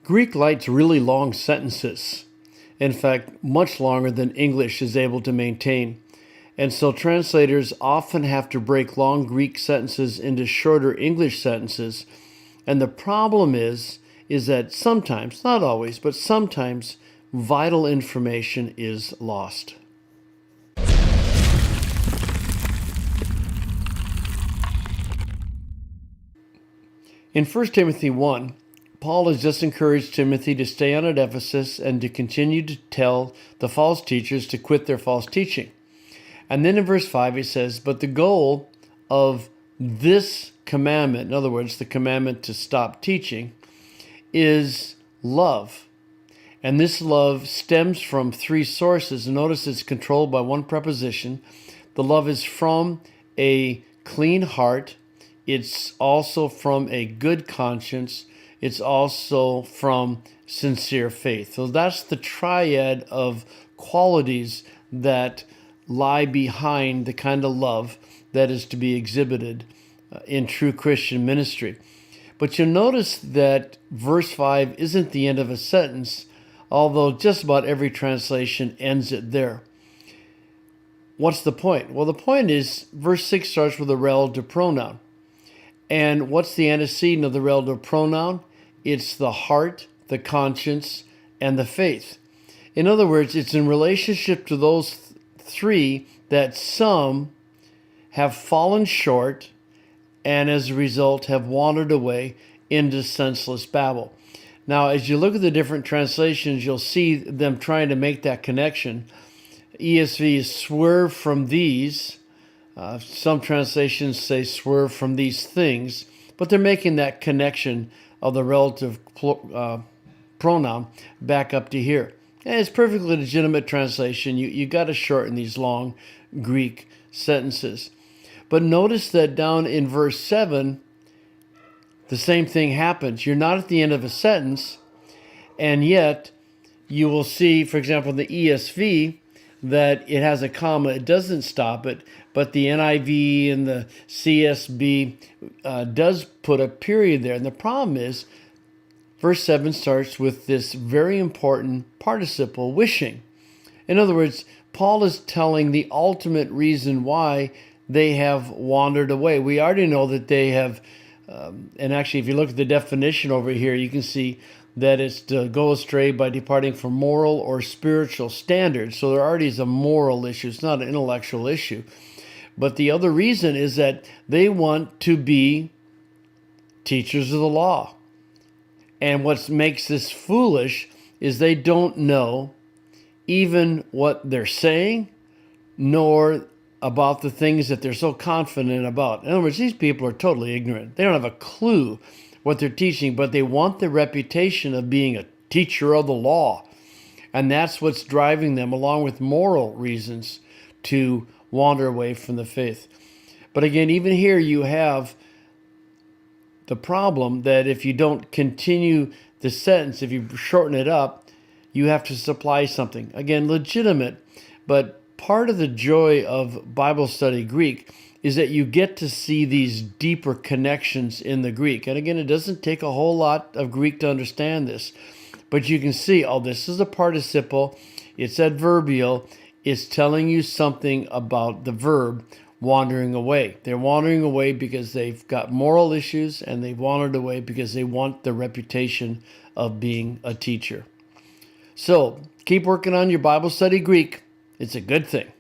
Greek likes really long sentences. In fact, much longer than English is able to maintain. And so translators often have to break long Greek sentences into shorter English sentences. And the problem is that sometimes, not always, but sometimes vital information is lost. In 1 Timothy 1, Paul has just encouraged Timothy to stay on at Ephesus and to continue to tell the false teachers to quit their false teaching. And then in verse 5 he says, but the goal of this commandment, in other words, the commandment to stop teaching, is love. And this love stems from three sources. Notice it's controlled by one preposition. The love is from a clean heart. It's also from a good conscience. It's also from sincere faith. So that's the triad of qualities that lie behind the kind of love that is to be exhibited in true Christian ministry. But you'll notice that verse 5 isn't the end of a sentence, although just about every translation ends it there. What's the point? Well, the point is verse 6 starts with a relative pronoun. And what's the antecedent of the relative pronoun? It's the heart, the conscience, and the faith. In other words, it's in relationship to those three that some have fallen short and as a result have wandered away into senseless babble. Now, as you look at the different translations, you'll see them trying to make that connection. ESV is swerve from these. Some translations say swerve from these things, but they're making that connection of the relative pronoun back up to here. And it's perfectly legitimate translation. You got to shorten these long Greek sentences. But notice that down in verse 7, the same thing happens. You're not at the end of a sentence, and yet you will see, for example, in the ESV, that it has a comma. It doesn't stop it, but the NIV and the CSB does put a period there. And the problem is, verse 7 starts with this very important participle, wishing. In other words, Paul is telling the ultimate reason why they have wandered away. We already know that they have, and actually if you look at the definition over here, you can see that it's to go astray by departing from moral or spiritual standards. So there already is a moral issue. It's not an intellectual issue. But the other reason is that they want to be teachers of the law. And what makes this foolish is they don't know even what they're saying, nor about the things that they're so confident about. In other words, these people are totally ignorant. They don't have a clue what they're teaching, but they want the reputation of being a teacher of the law. And that's what's driving them, along with moral reasons, to wander away from the faith. But again, even here you have the problem that if you don't continue the sentence, if you shorten it up, you have to supply something. Again, legitimate, but part of the joy of Bible study Greek is that you get to see these deeper connections in the Greek. And again, it doesn't take a whole lot of Greek to understand this, but you can see, oh, this is a participle, it's adverbial, it's telling you something about the verb wandering away. They're wandering away because they've got moral issues, and they've wandered away because they want the reputation of being a teacher. So keep working on your Bible study Greek. It's a good thing.